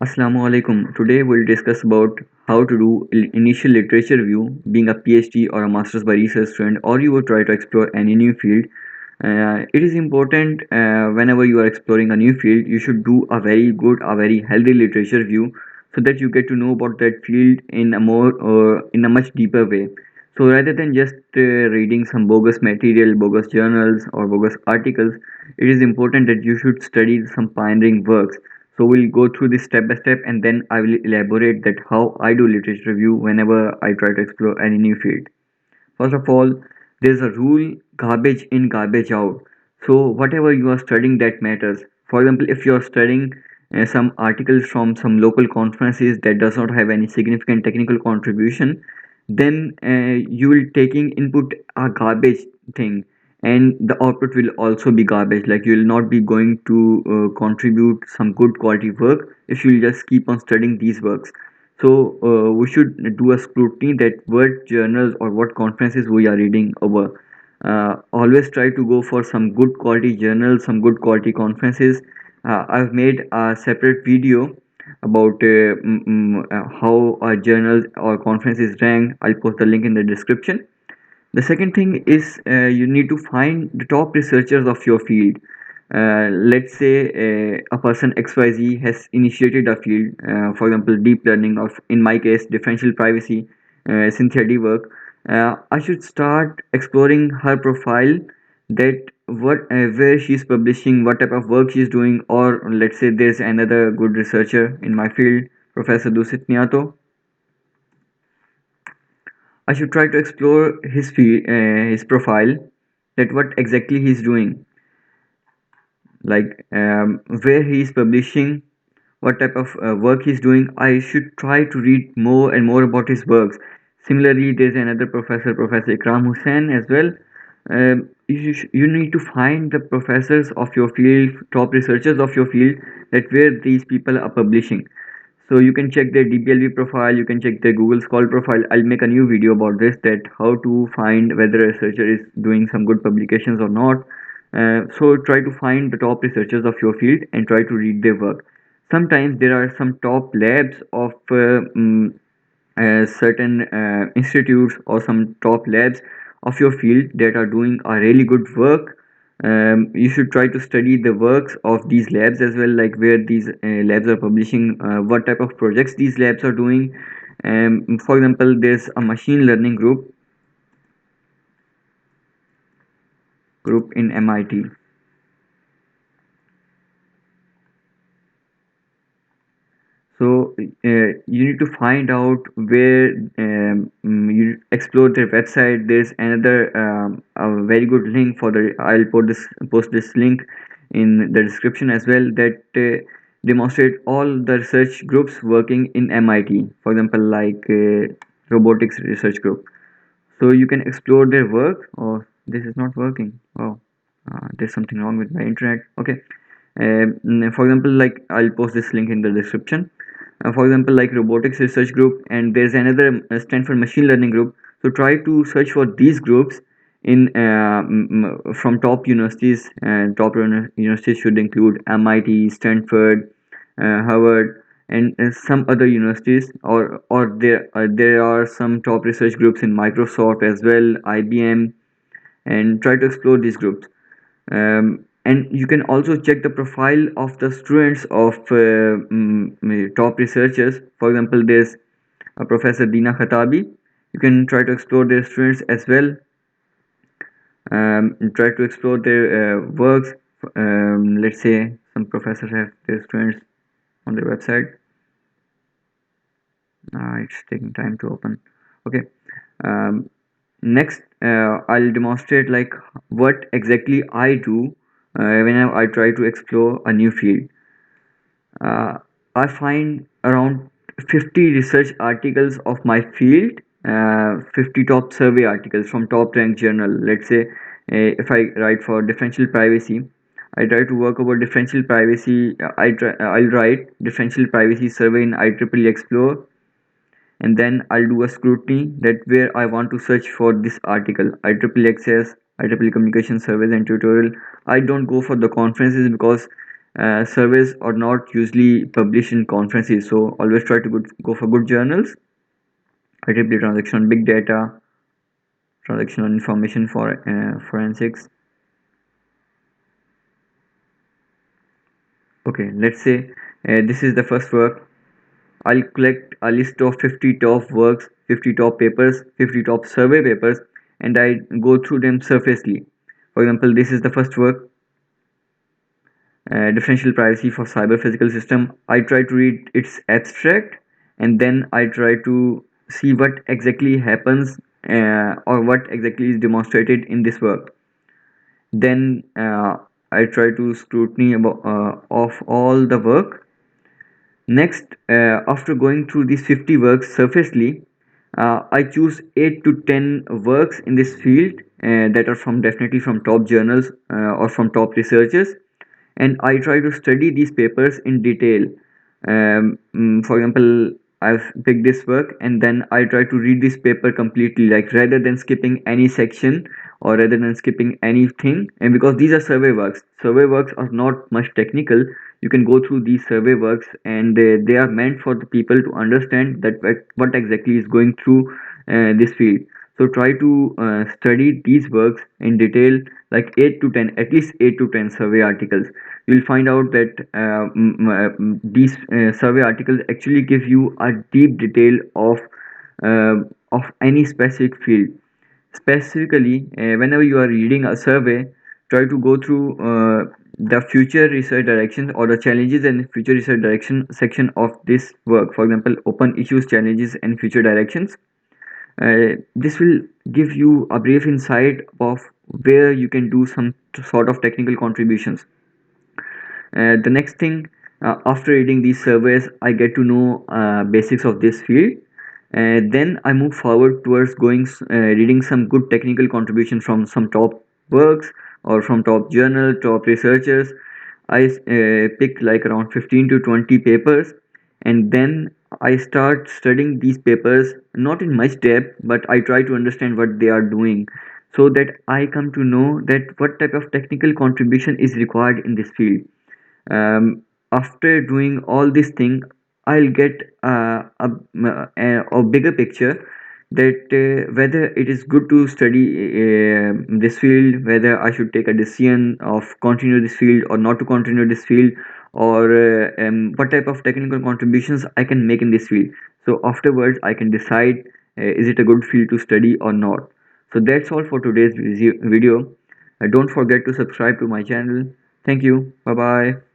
Assalamu alaikum. Today we'll discuss about how to do initial literature review. Being a PhD or a master's by research student, or you would try to explore any new field. It is important whenever you are exploring a new field, you should do a very good, a very healthy literature review, so that you get to know about that field in a in a much deeper way. So rather than just reading some bogus material, bogus journals, or bogus articles, it is important that you should study some pioneering works. So we'll go through this step by step, and then I will elaborate that how I do literature review whenever I try to explore any new field. First of all, there's a rule: garbage in, garbage out. So whatever you are studying, that matters. For example, if you are studying some articles from some local conferences that does not have any significant technical contribution, then you will taking input a garbage thing, and the output will also be garbage. Like, you will not be going to contribute some good quality work if you will just keep on studying these works. So we should do a scrutiny that what journals or what conferences we are reading over. Always try to go for some good quality journals, some good quality conferences. I've made a separate video about how journals or conferences rank. I'll post the link in the description. The second thing is you need to find the top researchers of your field. Let's say a person XYZ has initiated a field, for example, deep learning, or in my case, differential privacy, Cynthia D work. I should start exploring her profile, that what where she's publishing, what type of work she's doing, or let's say there's another good researcher in my field, Professor Dusit Niato. I should try to explore his profile, that what exactly he's doing, like where he is publishing, what type of work he's doing. I should try to read more and more about his works. Similarly, there's another professor, Professor Ikram Hussain, as well. You need to find the professors of your field, top researchers of your field, that where these people are publishing. So you can check their DBLV profile, you can check their Google Scholar profile. I'll make a new video about this, that how to find whether a researcher is doing some good publications or not. So try to find the top researchers of your field and try to read their work. Sometimes there are some top labs of certain institutes, or some top labs of your field that are doing a really good work. You should try to study the works of these labs as well, like where these labs are publishing, what type of projects these labs are doing. For example, there's a machine learning group in MIT. So you need to find out where you explore their website. There's another a very good link for the. I'll post this link in the description as well, that demonstrate all the research groups working in MIT. For example, like robotics research group. So you can explore their work. Oh, this is not working. Oh, there's something wrong with my internet. Okay. For example, like, I'll post this link in the description. For example, like robotics research group, and there's another Stanford machine learning group. So try to search for these groups in from top universities. And top universities should include MIT, Stanford, Harvard, and some other universities. Or there are some top research groups in Microsoft as well, IBM, and try to explore these groups. And you can also check the profile of the students of top researchers. For example, there's Professor Dina Khatabi. You can try to explore their students as well, and try to explore their works. Let's say some professors have their students on their website. It's taking time to open. Okay. um, Next, I'll demonstrate like what exactly I do whenever I try to explore a new field. uh, I find around 50 research articles of my field, 50 top survey articles from top ranked journal. Let's say if I write for differential privacy, I try to work over differential privacy. I'll write differential privacy survey in IEEE Explore, and then I'll do a scrutiny that where I want to search for this article. IEEE Access, IEEE Communication Service and Tutorial. I don't go for the conferences, because Surveys are not usually published in conferences, so always try to go for good journals. Relatively transaction on big data, transaction on information for forensics. Okay, let's say this is the first work. I'll collect a list of 50 top works, 50 top papers, 50 top survey papers, and I go through them surfacely. For example, this is the first work, differential privacy for cyber physical system. I try to read its abstract, and then I try to see what exactly happens or what exactly is demonstrated in this work. Then I try to scrutiny about, of all the work. Next, after going through these 50 works surfacely, I choose 8 to 10 works in this field that are from definitely from top journals or from top researchers, and I try to study these papers in detail. For example, I've picked this work and then I try to read this paper completely, like rather than skipping any section or rather than skipping anything. And because these are survey works are not much technical, you can go through these survey works and they are meant for the people to understand that what exactly is going through this field. So try to study these works in detail, like 8 to 10, at least 8 to 10 survey articles. You'll find out that these survey articles actually give you a deep detail of any specific field. Specifically, whenever you are reading a survey, try to go through the future research directions or the challenges and future research direction section of this work. For example, open issues, challenges, and future directions. This will give you a brief insight of where you can do some sort of technical contributions. The next thing, after reading these surveys, I get to know basics of this field. Then I move forward towards reading some good technical contribution from some top works or from top journal, top researchers. I pick like around 15 to 20 papers, and then I start studying these papers not in much depth, but I try to understand what they are doing, so that I come to know that what type of technical contribution is required in this field. After doing all this thing, I'll get a bigger picture that whether it is good to study this field, whether I should take a decision of continue this field or not to continue this field, or what type of technical contributions I can make in this field. So afterwards I can decide is it a good field to study or not. So that's all for today's video. Don't forget to subscribe to my channel. Thank you. Bye bye.